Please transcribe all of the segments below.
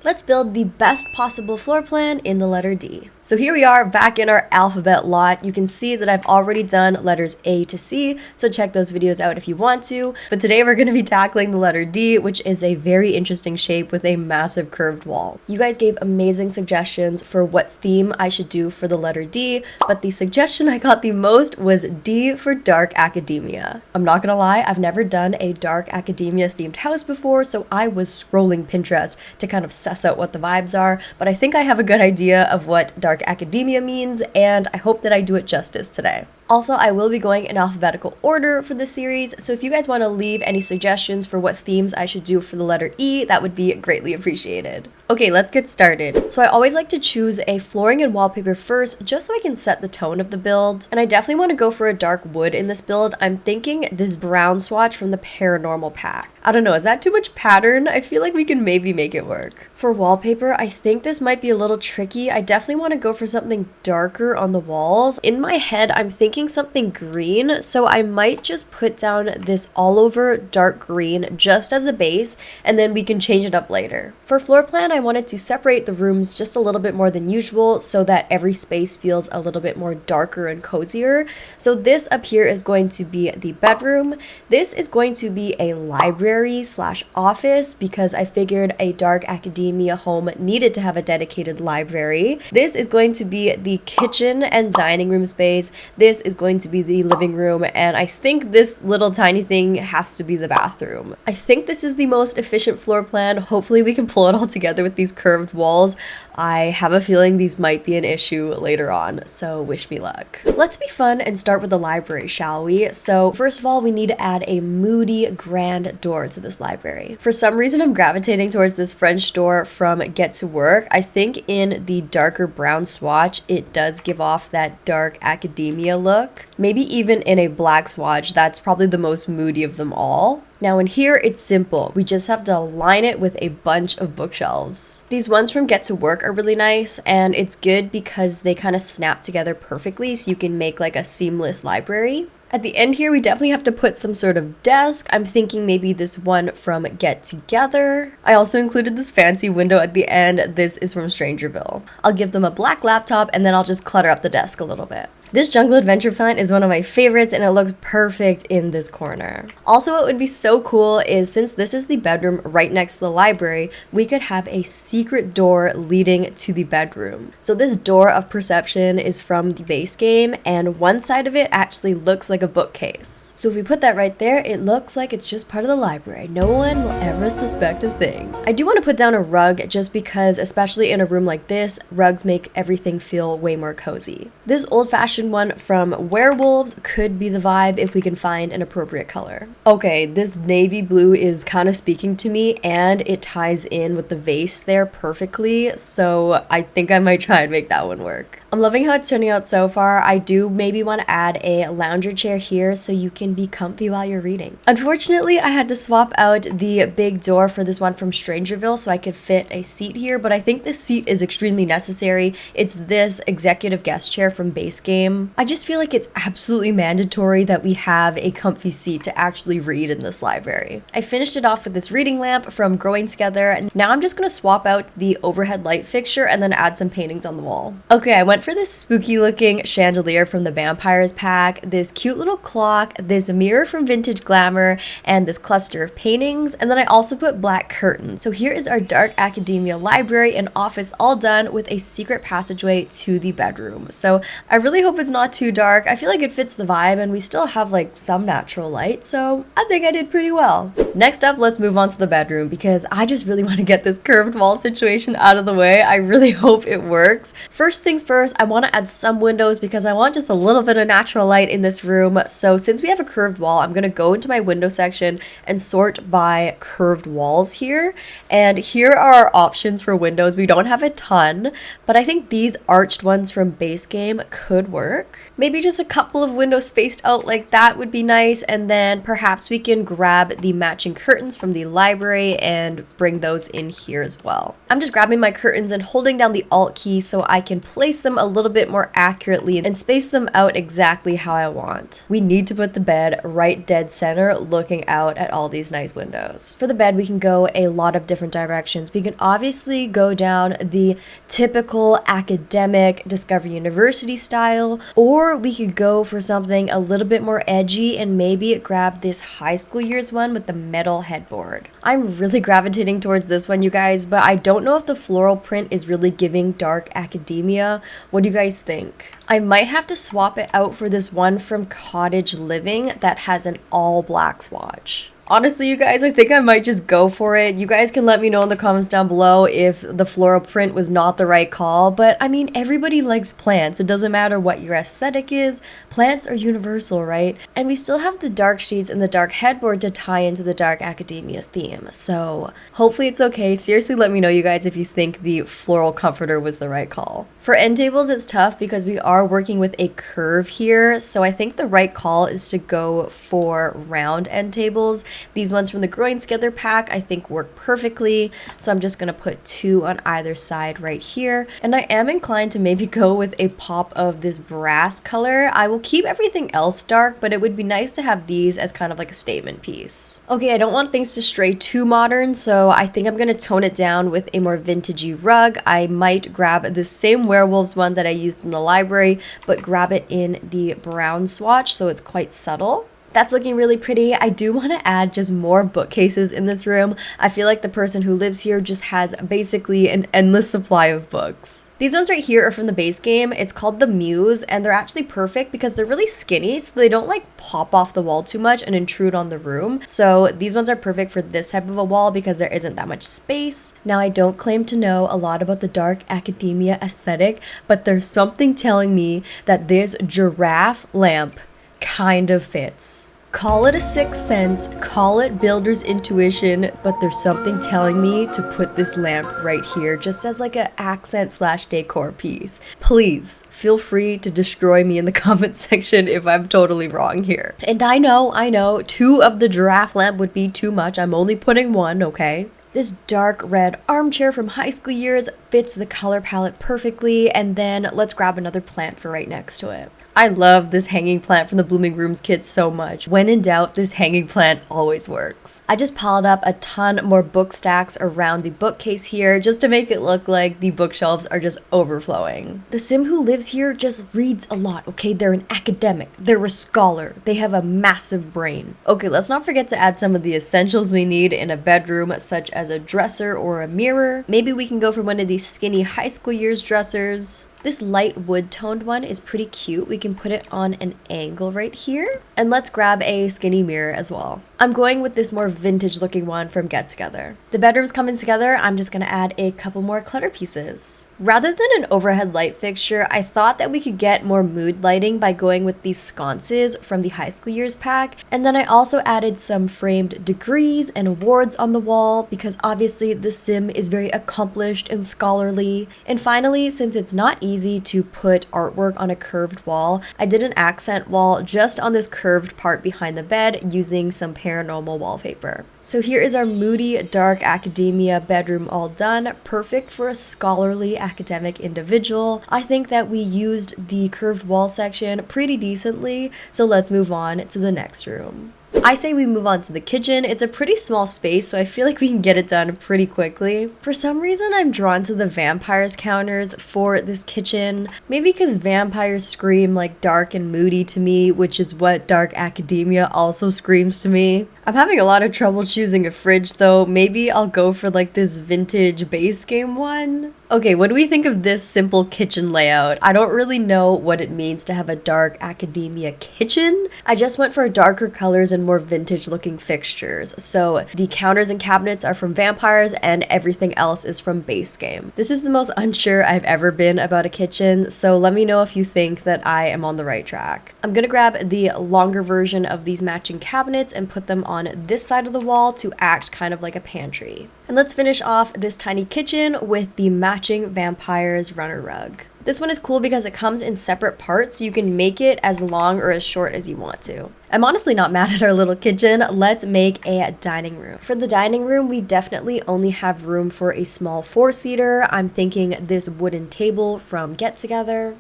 Let's build the best possible floor plan in the letter D. So here we are back in our alphabet lot. You can see that I've already done letters A to C, so check those videos out if you want to. But today we're going to be tackling the letter D, which is a very interesting shape with a massive curved wall. You guys gave amazing suggestions for what theme I should do for the letter D, but the suggestion I got the most was D for dark academia. I'm not gonna lie, I've never done a dark academia themed house before, so I was scrolling Pinterest to kind of suss out what the vibes are, but I think I have a good idea of what dark academia means, and I hope that I do it justice today. Also, I will be going in alphabetical order for this series, so if you guys want to leave any suggestions for what themes I should do for the letter E, that would be greatly appreciated. Okay, let's get started. So I always like to choose a flooring and wallpaper first, just so I can set the tone of the build. And I definitely want to go for a dark wood in this build. I'm thinking this brown swatch from the Paranormal pack. I don't know, is that too much pattern? I feel like we can maybe make it work. For wallpaper, I think this might be a little tricky. I definitely want to go for something darker on the walls. In my head, I'm thinking something green, so I might just put down this all over dark green just as a base, and then we can change it up later. For floor plan, I wanted to separate the rooms just a little bit more than usual so that every space feels a little bit more darker and cozier. So this up here is going to be the bedroom. This is going to be a library slash office because I figured a dark academia home needed to have a dedicated library. This is going to be the kitchen and dining room space. This is going to be the living room, and I think this little tiny thing has to be the bathroom. I think this is the most efficient floor plan. Hopefully we can pull it all together with these curved walls. I have a feeling these might be an issue later on, so wish me luck. Let's be fun and start with the library, shall we? So first of all, we need to add a moody, grand door to this library. For some reason, I'm gravitating towards this French door from Get to Work. I think in the darker brown swatch, it does give off that dark academia look. Maybe even in a black swatch, that's probably the most moody of them all. Now in here, it's simple. We just have to line it with a bunch of bookshelves. These ones from Get to Work are really nice, and it's good because they kind of snap together perfectly so you can make like a seamless library. At the end here, we definitely have to put some sort of desk. I'm thinking maybe this one from Get Together. I also included this fancy window at the end. This is from Strangerville. I'll give them a black laptop and then I'll just clutter up the desk a little bit. This jungle adventure plant is one of my favorites and it looks perfect in this corner. Also, what would be so cool is since this is the bedroom right next to the library, we could have a secret door leading to the bedroom. So this door of perception is from the base game, and one side of it actually looks like a bookcase. So if we put that right there, it looks like it's just part of the library. No one will ever suspect a thing. I do want to put down a rug just because, especially in a room like this, rugs make everything feel way more cozy. This old-fashioned one from Werewolves could be the vibe if we can find an appropriate color. Okay, this navy blue is kind of speaking to me and it ties in with the vase there perfectly, so I think I might try and make that one work. I'm loving how it's turning out so far. I do maybe want to add a lounger chair here so you can be comfy while you're reading. Unfortunately, I had to swap out the big door for this one from Strangerville so I could fit a seat here, but I think this seat is extremely necessary. It's this executive guest chair from base game. I just feel like it's absolutely mandatory that we have a comfy seat to actually read in this library. I finished it off with this reading lamp from Growing Together. Now I'm just going to swap out the overhead light fixture and then add some paintings on the wall. Okay, I went for this spooky looking chandelier from the Vampires pack, this cute little clock, this mirror from Vintage Glamour, and this cluster of paintings, and then I also put black curtains. So here is our dark academia library and office all done with a secret passageway to the bedroom. So I really hope it's not too dark. I feel like it fits the vibe and we still have like some natural light, so I think I did pretty well. Next up, let's move on to the bedroom because I just really want to get this curved wall situation out of the way. I really hope it works. First things first, I want to add some windows because I want just a little bit of natural light in this room. So since we have a curved wall, I'm going to go into my window section and sort by curved walls here. And here are our options for windows. We don't have a ton, but I think these arched ones from base game could work. Maybe just a couple of windows spaced out like that would be nice. And then perhaps we can grab the matching curtains from the library and bring those in here as well. I'm just grabbing my curtains and holding down the Alt key so I can place them a little bit more accurately and space them out exactly how I want. We need to put the bed bed right dead center, looking out at all these nice windows. For the bed, we can go a lot of different directions. We can obviously go down the typical academic Discovery University style, or we could go for something a little bit more edgy and maybe grab this high school years one with the metal headboard. I'm really gravitating towards this one, you guys, but I don't know if the floral print is really giving dark academia. What do you guys think? I might have to swap it out for this one from Cottage Living that has an all black swatch. Honestly, you guys, I think I might just go for it. You guys can let me know in the comments down below if the floral print was not the right call, but I mean, everybody likes plants. It doesn't matter what your aesthetic is. Plants are universal, right? And we still have the dark sheets and the dark headboard to tie into the dark academia theme. So hopefully it's okay. Seriously, let me know, you guys, if you think the floral comforter was the right call. For end tables, it's tough because we are working with a curve here. So I think the right call is to go for round end tables. These ones from the Growing Together pack I think work perfectly, so I'm just gonna put 2 on either side right here. And I am inclined to maybe go with a pop of this brass color. I will keep everything else dark, but it would be nice to have these as kind of like a statement piece. Okay, I don't want things to stray too modern, so I think I'm gonna tone it down with a more vintagey rug. I might grab the same werewolves one that I used in the library, but grab it in the brown swatch so it's quite subtle. That's looking really pretty. I do want to add just more bookcases in this room. I feel like the person who lives here just has basically an endless supply of books. These ones right here are from the base game. It's called the Muse, and they're actually perfect because they're really skinny, so they don't like pop off the wall too much and intrude on the room. So these ones are perfect for this type of a wall because there isn't that much space. Now, I don't claim to know a lot about the dark academia aesthetic, but there's something telling me that this giraffe lamp kind of fits. Call it a sixth sense, call it builder's intuition, but there's something telling me to put this lamp right here just as like an accent / decor piece. Please feel free to destroy me in the comment section if I'm totally wrong here. And I know, 2 of the giraffe lamp would be too much. I'm only putting 1, okay? This dark red armchair from high school years fits the color palette perfectly, and then let's grab another plant for right next to it. I love this hanging plant from the Blooming Rooms kit so much. When in doubt, this hanging plant always works. I just piled up a ton more book stacks around the bookcase here just to make it look like the bookshelves are just overflowing. The sim who lives here just reads a lot, okay? They're an academic, they're a scholar, they have a massive brain. Okay, let's not forget to add some of the essentials we need in a bedroom, such as a dresser or a mirror. Maybe we can go for one of these skinny high school years dressers. This light wood toned one is pretty cute. We can put it on an angle right here. And let's grab a skinny mirror as well. I'm going with this more vintage looking one from Get Together. The bedroom's coming together. I'm just gonna add a couple more clutter pieces. Rather than an overhead light fixture, I thought that we could get more mood lighting by going with these sconces from the high school years pack. And then I also added some framed degrees and awards on the wall because obviously the sim is very accomplished and scholarly. And finally, since it's not easy to put artwork on a curved wall, I did an accent wall just on this curved part behind the bed using some paranormal wallpaper. So here is our moody, dark academia bedroom all done, perfect for a scholarly academic individual. I think that we used the curved wall section pretty decently, so let's move on to the next room. I say we move on to the kitchen. It's a pretty small space, so I feel like we can get it done pretty quickly. For some reason, I'm drawn to the vampires counters for this kitchen. Maybe because vampires scream like dark and moody to me, which is what dark academia also screams to me. I'm having a lot of trouble choosing a fridge though. Maybe I'll go for like this vintage base game one. Okay, what do we think of this simple kitchen layout? I don't really know what it means to have a dark academia kitchen. I just went for darker colors and more vintage looking fixtures. So the counters and cabinets are from vampires and everything else is from base game. This is the most unsure I've ever been about a kitchen, so let me know if you think that I am on the right track. I'm gonna grab the longer version of these matching cabinets and put them on this side of the wall to act kind of like a pantry. And let's finish off this tiny kitchen with the matching vampires runner rug. This one is cool because it comes in separate parts, so you can make it as long or as short as you want to. I'm honestly not mad at our little kitchen. Let's make a dining room. For the dining room, we definitely only have room for a small 4-seater. I'm thinking this wooden table from Get Together.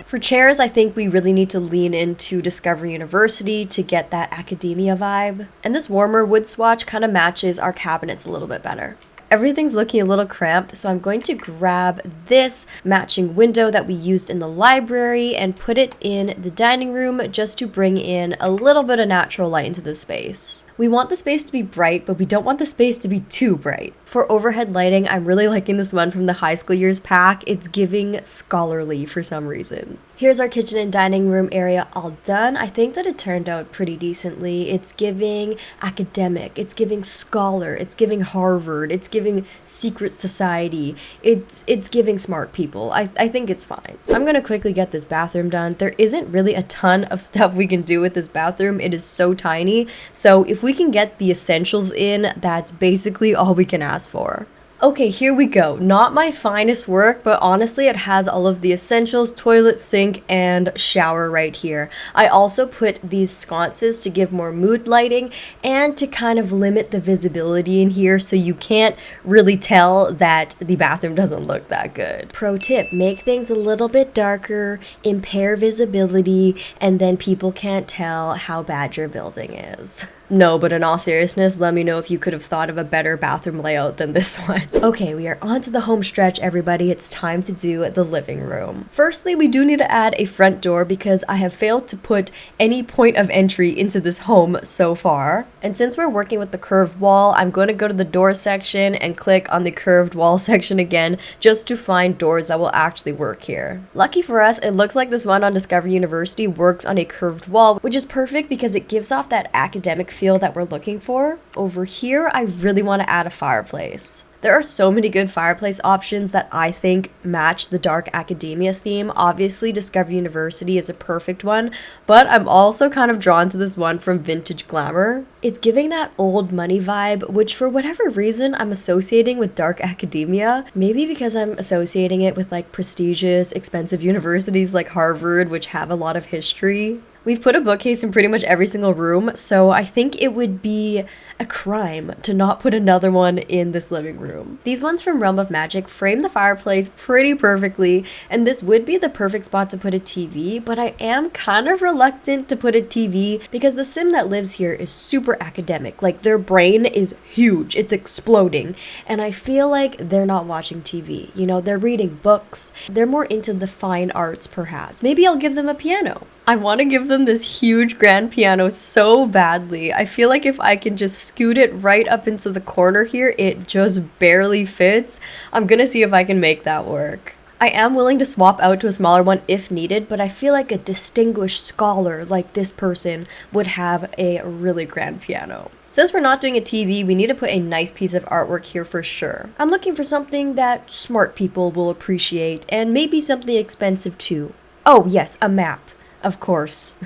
For chairs, I think we really need to lean into Discovery University to get that academia vibe. And this warmer wood swatch kind of matches our cabinets a little bit better. Everything's looking a little cramped, so I'm going to grab this matching window that we used in the library and put it in the dining room just to bring in a little bit of natural light into the space. We want the space to be bright, but we don't want the space to be too bright. For overhead lighting, I'm really liking this one from the high school years pack. It's giving scholarly for some reason. Here's our kitchen and dining room area all done. I think that it turned out pretty decently. It's giving academic, it's giving scholar, it's giving Harvard, it's giving secret society, it's giving smart people. I think it's fine. I'm gonna quickly get this bathroom done. There isn't really a ton of stuff we can do with this bathroom. It is so tiny, so if we can get the essentials in, that's basically all we can ask for. Okay, here we go. Not my finest work, but honestly it has all of the essentials: toilet, sink, and shower right here. I also put these sconces to give more mood lighting and to kind of limit the visibility in here so you can't really tell that the bathroom doesn't look that good. Pro tip, make things a little bit darker, impair visibility, and then people can't tell how bad your building is. No, but in all seriousness, let me know if you could have thought of a better bathroom layout than this one. Okay, we are on to the home stretch, everybody. It's time to do the living room. Firstly, we do need to add a front door because I have failed to put any point of entry into this home so far. And since we're working with the curved wall, I'm going to go to the door section and click on the curved wall section again just to find doors that will actually work here. Lucky for us, it looks like this one on Discovery University works on a curved wall, which is perfect because it gives off that academic feel that we're looking for. Over here, I really want to add a fireplace. There are so many good fireplace options that I think match the dark academia theme. Obviously, Discovery University is a perfect one, but I'm also kind of drawn to this one from Vintage Glamour. It's giving that old money vibe, which for whatever reason I'm associating with dark academia. Maybe because I'm associating it with like prestigious, expensive universities like Harvard, which have a lot of history. We've put a bookcase in pretty much every single room, so I think it would be a crime to not put another one in this living room. These ones from Realm of Magic frame the fireplace pretty perfectly, and this would be the perfect spot to put a TV, but I am kind of reluctant to put a TV because the sim that lives here is super academic. Like, their brain is huge, it's exploding, and I feel like they're not watching TV. You know, they're reading books, they're more into the fine arts perhaps. Maybe I'll give them a piano. I want to give them this huge grand piano so badly. I feel like if I can just scoot it right up into the corner here, it just barely fits. I'm gonna see if I can make that work. I am willing to swap out to a smaller one if needed, but I feel like a distinguished scholar like this person would have a really grand piano. Since we're not doing a TV, we need to put a nice piece of artwork here for sure. I'm looking for something that smart people will appreciate, and maybe something expensive too. Oh yes, a map. Of course.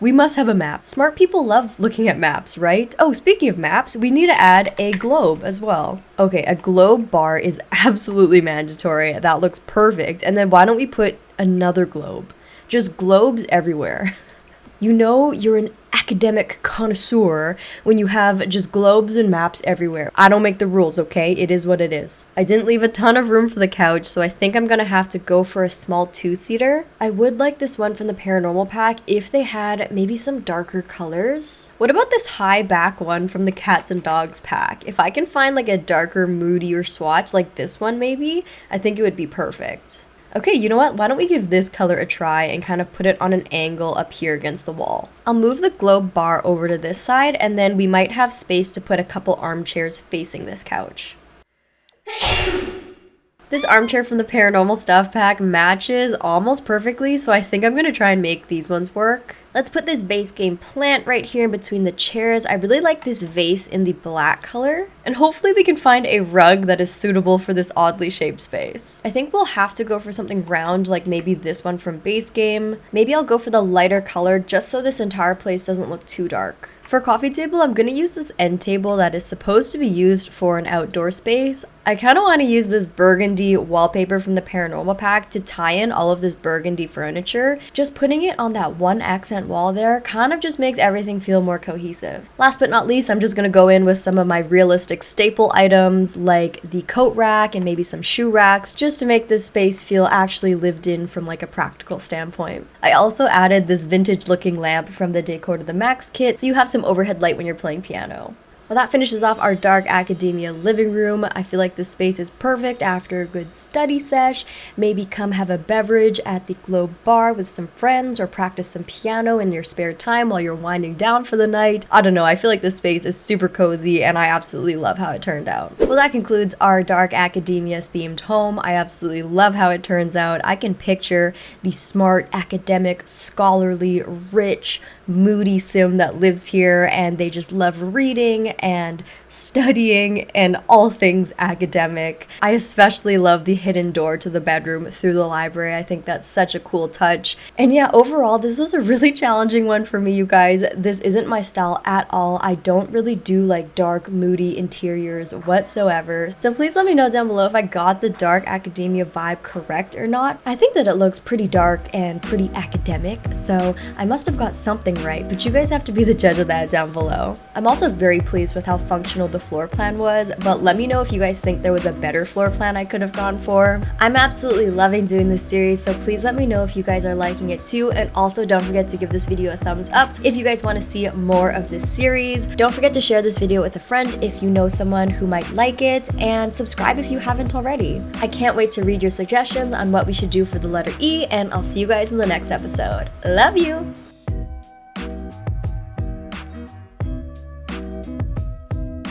We must have a map. Smart people love looking at maps, right? Oh, speaking of maps, we need to add a globe as well. Okay, a globe bar is absolutely mandatory. That looks perfect. And then why don't we put another globe? Just globes everywhere. You know you're an academic connoisseur when you have just globes and maps everywhere. I don't make the rules, okay? It is what it is. I didn't leave a ton of room for the couch, so I think I'm gonna have to go for a small two-seater. I would like this one from the Paranormal pack if they had maybe some darker colors. What about this high back one from the Cats and Dogs pack? If I can find like a darker, moodier swatch like this one maybe, I think it would be perfect. Okay, you know what? Why don't we give this color a try and kind of put it on an angle up here against the wall. I'll move the globe bar over to this side, and then we might have space to put a couple armchairs facing this couch. This armchair from the Paranormal Stuff pack matches almost perfectly, so I think I'm going to try and make these ones work. Let's put this base game plant right here in between the chairs. I really like this vase in the black color, and hopefully we can find a rug that is suitable for this oddly shaped space. I think we'll have to go for something round, like maybe this one from base game. Maybe I'll go for the lighter color just so this entire place doesn't look too dark. For a coffee table, I'm going to use this end table that is supposed to be used for an outdoor space. I kind of want to use this burgundy wallpaper from the Paranormal pack to tie in all of this burgundy furniture. Just putting it on that one accent wall there kind of just makes everything feel more cohesive. Last but not least, I'm just going to go in with some of my realistic realistic staple items like the coat rack and maybe some shoe racks, just to make this space feel actually lived in from like a practical standpoint. I also added this vintage looking lamp from the Decor to the Max kit, so you have some overhead light when you're playing piano. Well, that finishes off our dark academia living room. I feel like this space is perfect after a good study sesh. Maybe come have a beverage at the Globe Bar with some friends or practice some piano in your spare time while you're winding down for the night. I don't know, I feel like this space is super cozy and I absolutely love how it turned out. Well, that concludes our dark academia themed home. I absolutely love how it turns out. I can picture the smart, academic, scholarly, rich, moody sim that lives here, and they just love reading and studying and all things academic. I especially love the hidden door to the bedroom through the library. I think that's such a cool touch. And yeah, overall, this was a really challenging one for me, you guys. This isn't my style at all. I don't really do like dark, moody interiors whatsoever. So please let me know down below if I got the dark academia vibe correct or not. I think that it looks pretty dark and pretty academic, so I must have got something right, but you guys have to be the judge of that down below. I'm also very pleased with how functional the floor plan was, but let me know if you guys think there was a better floor plan I could have gone for. I'm absolutely loving doing this series, so please let me know if you guys are liking it too, and also don't forget to give this video a thumbs up if you guys want to see more of this series. Don't forget to share this video with a friend if you know someone who might like it, and subscribe if you haven't already. I can't wait to read your suggestions on what we should do for the letter E, and I'll see you guys in the next episode. Love you!